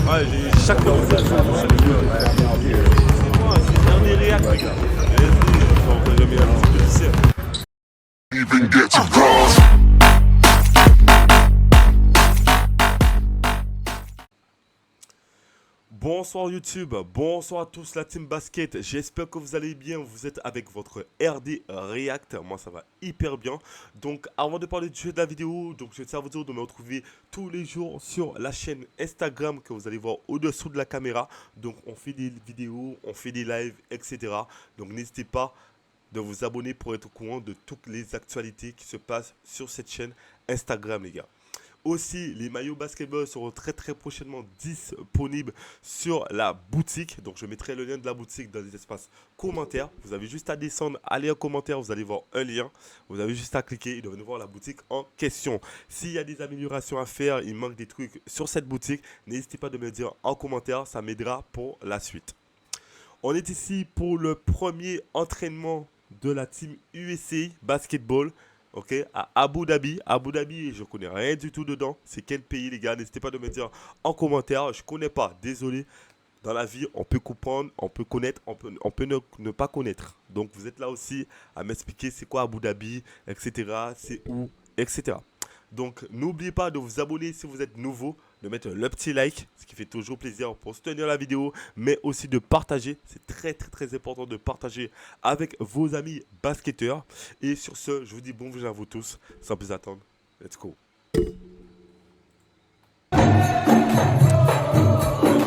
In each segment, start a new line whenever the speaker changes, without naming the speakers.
Ouais, j'ai chaque fois chaque joueur. C'est moi, c'est un des réacts, les gars. Vas-y, j'ai mis un petit peu d'ici.
Even get to cross.
Bonsoir YouTube, bonsoir à tous la team basket, j'espère que vous allez bien, vous êtes avec votre RD React, moi ça va hyper bien. Donc avant de parler du jeu de la vidéo, donc je tiens à vous dire de me retrouver tous les jours sur la chaîne Instagram que vous allez voir au-dessous de la caméra. Donc on fait des vidéos, on fait des lives, etc. Donc n'hésitez pas de vous abonner pour être au courant de toutes les actualités qui se passent sur cette chaîne Instagram les gars. Aussi, les maillots basketball seront très prochainement disponibles sur la boutique. Donc, je mettrai le lien de la boutique dans les espaces commentaires. Vous avez juste à descendre, aller en commentaire, vous allez voir un lien. Vous avez juste à cliquer et de venir voir la boutique en question. S'il y a des améliorations à faire, il manque des trucs sur cette boutique, n'hésitez pas de me le dire en commentaire, ça m'aidera pour la suite. On est ici pour le premier entraînement de la team USA Basketball. Ok, à Abu Dhabi. Abu Dhabi, je connais rien du tout dedans. C'est quel pays, les gars? N'hésitez pas de me dire en commentaire. Je connais pas, désolé. Dans la vie, on peut comprendre, on peut connaître, on peut ne pas connaître. Donc, vous êtes là aussi à m'expliquer c'est quoi Abu Dhabi, etc. C'est où, etc. Donc, n'oubliez pas de vous abonner si vous êtes nouveau, de mettre le petit like, ce qui fait toujours plaisir pour soutenir la vidéo, mais aussi de partager. C'est très important de partager avec vos amis basketteurs. Et sur ce, je vous dis bonjour à vous tous, sans plus attendre. Let's go.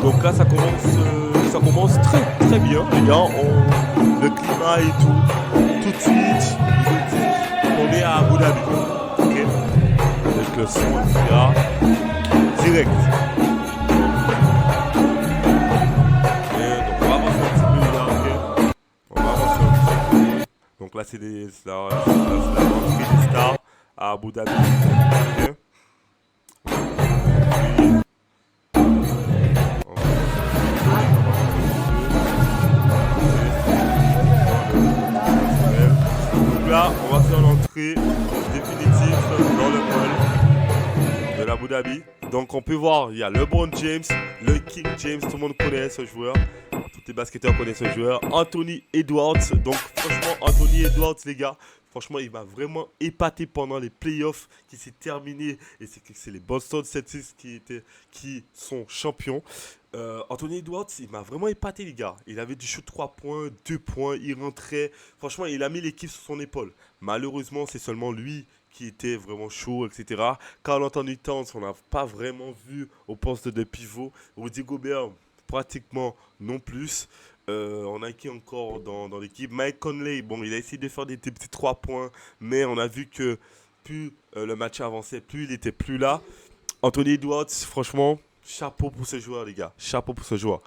Donc là, ça commence très bien, les gars. Le climat et tout de suite, on est à Abu Dhabi. Ok. Avec le son, etc. Direct. Donc on va avancer un petit peu là, ok. On va avancer un petit peu. Donc là c'est la rentrée des stars à Abu Dhabi. Ok. Donc là on va faire l'entrée définitive dans le hall de l'Abu Dhabi. Donc on peut voir, il y a LeBron James, le King James, tout le monde connaît ce joueur. Tous les basketteurs connaissent ce joueur. Anthony Edwards, donc franchement Anthony Edwards les gars, franchement il m'a vraiment épaté pendant les playoffs qui s'est terminé. Et c'est les Boston Celtics qui sont champions. Anthony Edwards, il m'a vraiment épaté les gars. Il avait du shoot 3 points, 2 points, il rentrait. Franchement, il a mis l'équipe sur son épaule. Malheureusement, c'est seulement lui qui était vraiment chaud, etc. Karl Anthony Towns, on n'a pas vraiment vu au poste de pivot. Rudy Gobert, pratiquement non plus. On a qui encore dans l'équipe? Mike Conley, bon, il a essayé de faire des petits 3 points, mais on a vu que plus le match avançait, plus il était plus là. Anthony Edwards, franchement, chapeau pour ce joueur, les gars. Chapeau pour ce joueur.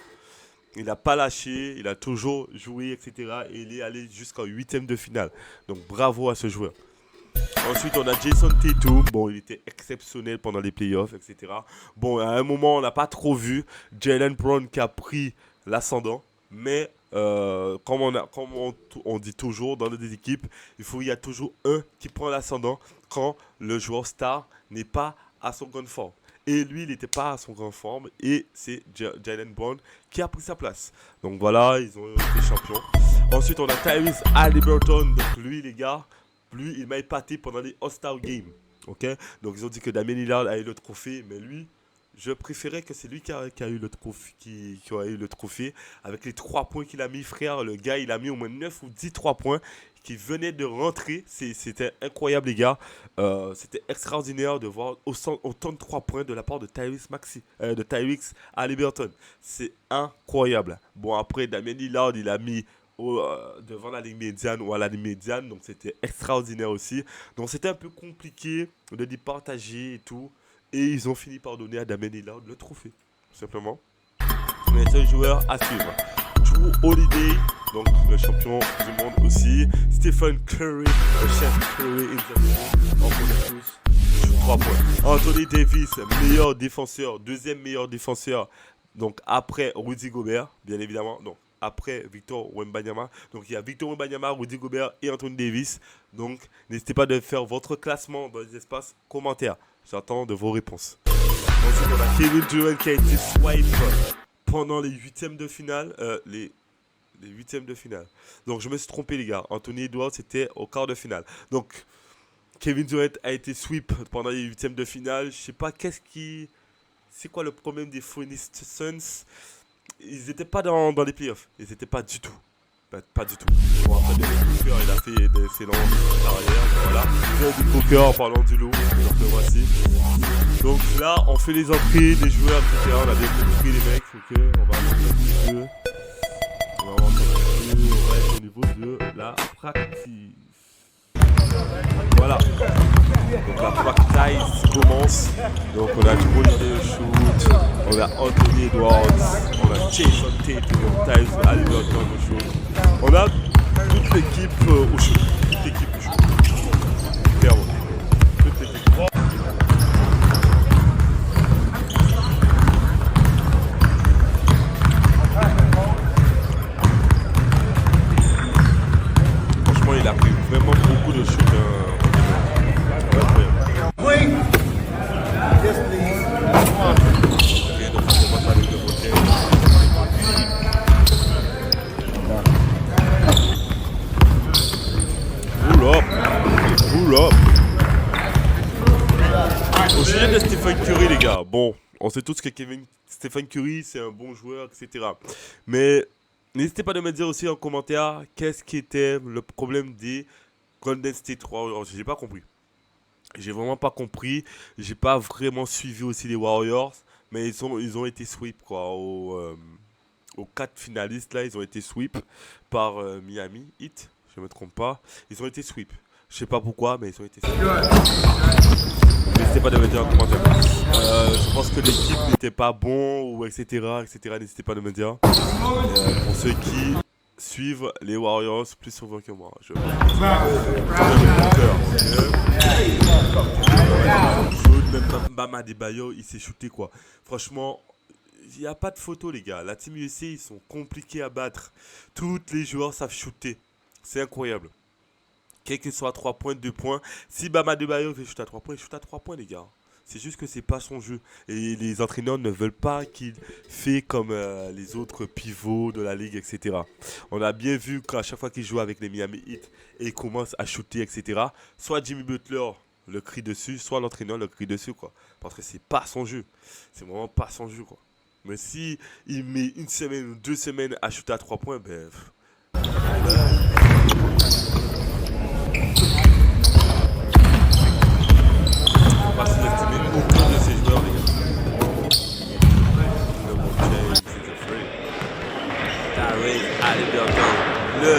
Il n'a pas lâché, il a toujours joué, etc. Et il est allé jusqu'en 8e de finale. Donc bravo à ce joueur. Ensuite, on a Jason Tatum. Bon, il était exceptionnel pendant les playoffs, etc. Bon, à un moment, on n'a pas trop vu Jaylen Brown qui a pris l'ascendant. Mais comme on dit toujours dans les équipes, il y a toujours un qui prend l'ascendant quand le joueur star n'est pas à son grande forme. Et lui, il n'était pas à son grande forme. Et c'est Jaylen Brown qui a pris sa place. Donc voilà, ils ont été champions. Ensuite, on a Tyrese Haliburton. Donc lui, les gars, lui, il m'a épaté pendant les All-Star Games. Ok. Donc ils ont dit que Damian Lillard a eu le trophée. Mais lui, je préférais que c'est lui qui a eu le trophée, qui a eu le trophée. Avec les 3 points qu'il a mis, frère. Le gars, il a mis au moins 9 ou 10 3 points qui venait de rentrer. C'était incroyable, les gars. C'était extraordinaire de voir autant de 3 points de la part de Tyrese Haliburton. C'est incroyable. Bon, après, Damian Lillard, il a mis devant la ligne médiane ou à la ligne médiane. Donc, c'était extraordinaire aussi. Donc, c'était un peu compliqué de les partager et tout. Et ils ont fini par donner à Damian Lillard le trophée, tout simplement. Mais c'est un joueur à suivre. Drew Holiday, donc le champion du monde aussi. Stephen Curry, le chef Curry on connaît tous. 3 points. Anthony Davis, meilleur défenseur, deuxième meilleur défenseur. Donc après Rudy Gobert, bien évidemment. Donc après Victor Wembanyama. Donc il y a Victor Wembanyama, Rudy Gobert et Anthony Davis. Donc n'hésitez pas à faire votre classement dans les espaces commentaires. J'attends de vos réponses. Ensuite, on a Kevin Durant qui a été swipe pendant les huitièmes de finale. Les huitièmes de finale. Donc, je me suis trompé, les gars. Anthony Edwards, c'était au quart de finale. Donc, Kevin Durant a été sweep pendant les huitièmes de finale. Je sais pas c'est quoi le problème des Phoenix Suns. Ils n'étaient pas dans les playoffs. Ils n'étaient pas du tout. Pas du tout. Bon, après, Devin Booker, il a fait d'excellentes carrières. Voilà. Devin Booker, en parlant du lot. Donc, le voici. Donc là, on fait les entrées des joueurs, etc. On a bien compris les mecs. Ok, on va attendre un petit peu. On va être au niveau de la practice. Voilà. Donc la practice commence. Donc on a Jrue Holiday au shoot. On a Anthony Edwards. On a Jason Tatum, Tyrese Haliburton au shoot. On a toute l'équipe au shoot. Toute l'équipe au shoot. Clairement. Toute l'équipe. Franchement, il a pris vraiment beaucoup de shoots. Au sujet de Stephen Curry, les gars, bon, on sait tous que Stephen Curry, c'est un bon joueur, etc. Mais n'hésitez pas à me dire aussi en commentaire qu'est-ce qui était le problème des Golden State Warriors. J'ai pas compris. J'ai vraiment pas compris. J'ai pas vraiment suivi aussi les Warriors. Mais ils ont été sweep, quoi. Aux 4 finalistes, là, ils ont été sweep par Miami Heat. Je me trompe pas. Ils ont été sweep. Je sais pas pourquoi, mais ils ont été sweep. N'hésitez pas à me dire en commentaire. Je pense que l'équipe n'était pas bon, ou etc. N'hésitez pas à me dire. Pour ceux qui suivent les Warriors plus souvent que moi. Même Bam Adebayo, il s'est shooté, quoi. Franchement, il n'y a pas de photo, les gars. La Team USA, ils sont compliqués à battre. Tous les joueurs savent shooter. C'est incroyable. Quel que soit 3 points, 2 points. Si Bam Adebayo veut shooter à 3 points, il shoot à 3 points, les gars. C'est juste que c'est pas son jeu. Et les entraîneurs ne veulent pas qu'il fait comme les autres pivots de la ligue, etc. On a bien vu qu'à chaque fois qu'il joue avec les Miami Heat et il commence à shooter, etc. Soit Jimmy Butler le crie dessus, soit l'entraîneur le crie dessus, quoi. Parce que c'est pas son jeu. C'est vraiment pas son jeu, quoi. Mais si il met une semaine ou 2 semaines à shooter à 3 points, ben... Pas sous-estimer aucun de ces joueurs, les gars. Tyrese Haliburton, le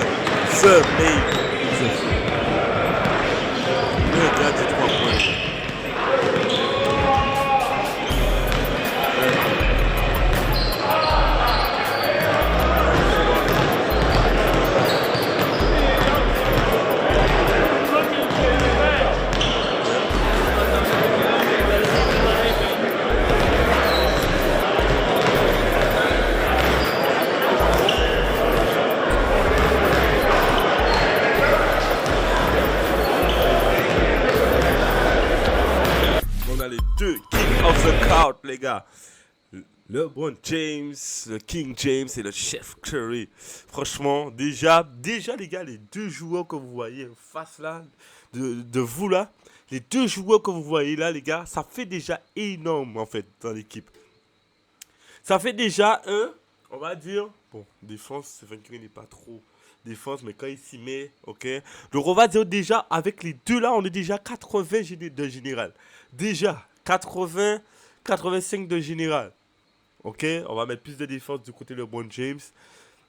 gars du 3 points. Les gars, LeBron James, le King James et le Chef Curry. Franchement, déjà les gars, les 2 joueurs que vous voyez face là, de vous là, les 2 joueurs que vous voyez là, les gars, ça fait déjà énorme en fait dans l'équipe. Ça fait déjà on va dire, bon, défense, Stephen Curry n'est pas trop défense, mais quand il s'y met, ok. Donc on va dire déjà, avec les 2 là, on est déjà 80 de général. Déjà, 85 de général. Ok, on va mettre plus de défense du côté de LeBron James.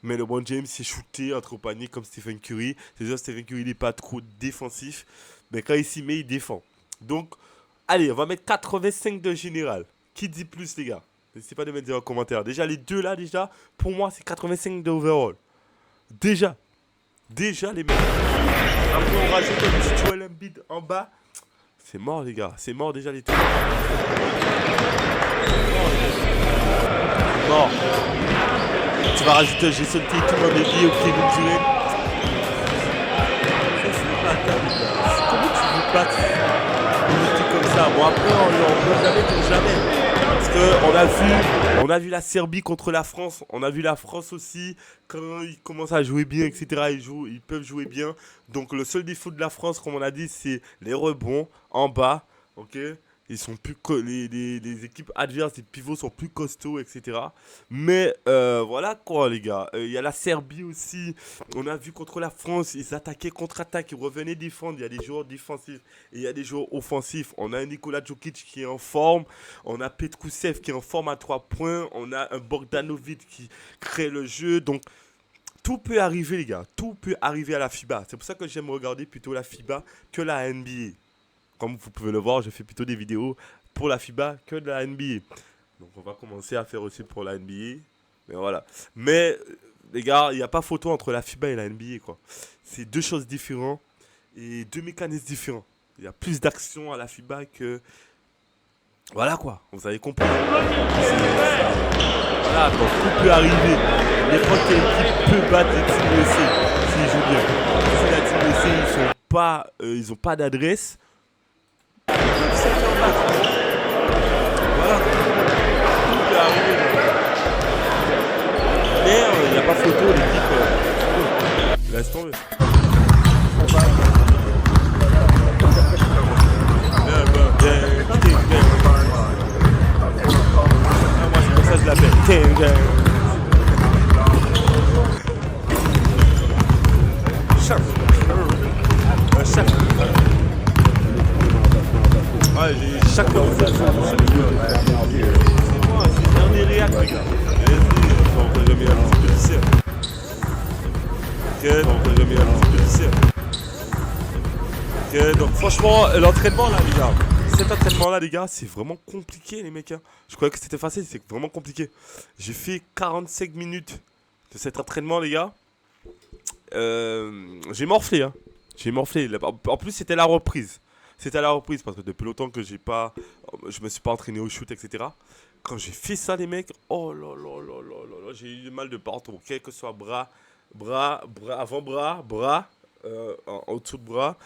Mais LeBron James s'est shooté entre au panier comme Stephen Curry. C'est-à-dire Stephen Curry n'est pas trop défensif. Mais quand il s'y met, il défend. Donc, allez, on va mettre 85 de général. Qui dit plus, les gars? N'hésitez pas à me dire en commentaire. Déjà, les 2 là, déjà, pour moi, c'est 85 de overall. Déjà, les mecs. Après, on rajoute un petit Joel Embiid en bas. C'est mort, les gars. C'est mort déjà, les 2. Mort. Tu vas rajouter Jason Tatum en débit au Kevin Durant. Ça, c'est pas ta, les gars. Comment tu veux battre une équipe comme ça? Bon, après, on ne peut jamais dire jamais. Parce que on a vu la Serbie contre la France. On a vu la France aussi quand ils commencent à jouer bien, etc. Ils peuvent jouer bien. Donc le seul défaut de la France, comme on a dit, c'est les rebonds en bas. Ok. Ils sont les équipes adverses, les pivots sont plus costauds, etc. Mais voilà quoi, les gars. Il y a la Serbie aussi. On a vu contre la France, ils attaquaient contre-attaque, ils revenaient défendre. Il y a des joueurs défensifs et il y a des joueurs offensifs. On a un Nikola Jokic qui est en forme. On a Petrousev qui est en forme à 3 points. On a un Bogdanovic qui crée le jeu. Donc tout peut arriver, les gars. Tout peut arriver à la FIBA. C'est pour ça que j'aime regarder plutôt la FIBA que la NBA. Comme vous pouvez le voir, je fais plutôt des vidéos pour la FIBA que de la NBA. Donc on va commencer à faire aussi pour la NBA. Mais voilà. Mais les gars, il n'y a pas photo entre la FIBA et la NBA, quoi. C'est deux choses différentes et deux mécanismes différents. Il y a plus d'action à la FIBA que... Voilà quoi, vous avez compris. Voilà, donc tout peut arriver. N'importe quelle équipe peut battre les Team USA s'ils jouent bien. Si la Team USA, ils ont pas d'adresse, voilà, tout peut arriver. Mais il n'y a pas photo, l'équipe. Laisse tomber. Moi c'est pour ça que je l'appelle. Chaque. Ouais, j'ai chaque joueur. C'est moi, c'est un des réacs, les gars. Donc j'ai mis un petit peu de cire. Ok, donc j'ai mis un petit peu de cire. Ok, donc franchement, l'entraînement là, les gars. Cet entraînement-là, les gars, c'est vraiment compliqué, les mecs. Hein. Je croyais que c'était facile, c'est vraiment compliqué. J'ai fait 45 minutes de cet entraînement, les gars. J'ai morflé, hein. J'ai morflé. En plus, c'était la reprise. C'était à la reprise parce que depuis longtemps que je me suis pas entraîné au shoot, etc. Quand j'ai fait ça, les mecs, oh là là là là là là, j'ai eu du mal de partout. Quel que soit bras, avant-bras, bras, en dessous de bras,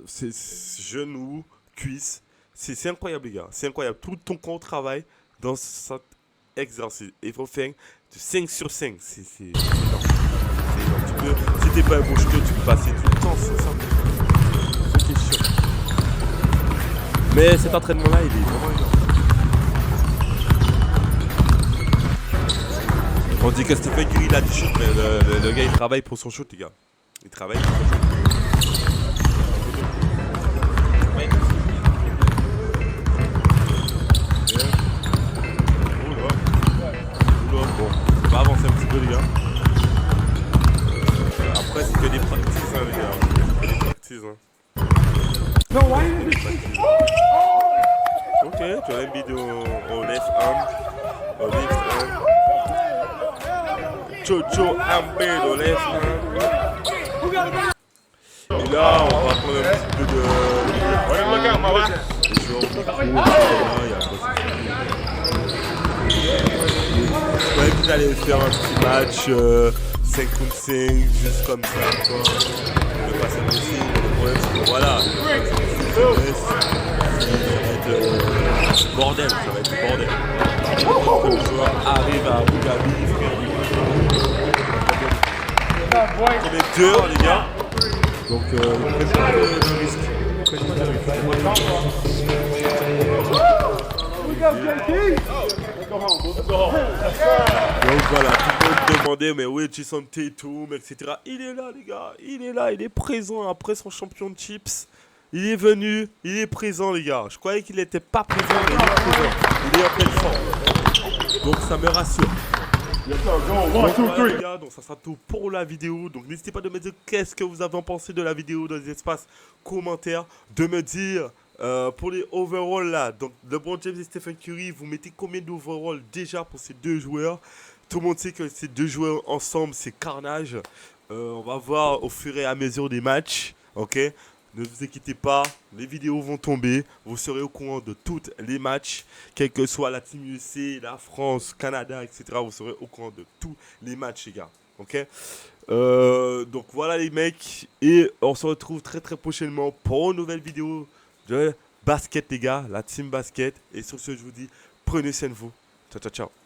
c'est genoux, cuisses. C'est incroyable, les gars. C'est incroyable. Tout ton corps travaille dans cet exercice. Il faut faire de 5 sur 5. C'est énorme. C'est énorme. Si t'es pas un bon shooter, tu peux passer tout le temps sur ça. Mais cet entraînement-là, il est vraiment énorme. On dit que Stephen Curry, il a du shoot, mais le gars, il travaille pour son shoot, les gars. Il travaille pour son shoot. Ouais. Bon, on va avancer un petit peu, les gars. Après, c'est que des practices, hein, les gars. C'est que des practices, hein. Ok, tu as une vidéo au left arm. Au left arm. Chocho Ambe au left arm. Et là, on va prendre un petit peu de. Les joueurs au micro, il y a je croyais que j'allais faire un petit match 5 contre 5, juste comme ça, quoi. Je vais passer aussi. Le problème, c'est que voilà. Ça va être bordel, ça va être bordel. Que le joueur arrive à Abu Dhabi, on est dehors, les gars. Donc, prenez pas le risque. Donc voilà, tout le monde demandait, mais où est Jason Tatum, etc. Il est là, les gars. Il est là, il est présent après son championships. Il est venu, il est présent, les gars. Je croyais qu'il n'était pas présent, mais il est présent. Il est en pleine forme. Donc ça me rassure. Donc, voilà, les gars, donc ça sera tout pour la vidéo. Donc n'hésitez pas de me dire qu'est-ce que vous avez pensé de la vidéo dans les espaces commentaires. De me dire pour les overalls là. Donc LeBron James et Stephen Curry, vous mettez combien d'overalls déjà pour ces deux joueurs? Tout le monde sait que ces deux joueurs ensemble, c'est carnage. On va voir au fur et à mesure des matchs. Ok? Ne vous inquiétez pas, les vidéos vont tomber. Vous serez au courant de tous les matchs, quelle que soit la Team USA, la France, Canada, etc. Vous serez au courant de tous les matchs, les gars. Ok? Donc voilà les mecs. Et on se retrouve très très prochainement pour une nouvelle vidéo de basket les gars, la team basket. Et sur ce, je vous dis, prenez soin de vous. Ciao, ciao, ciao.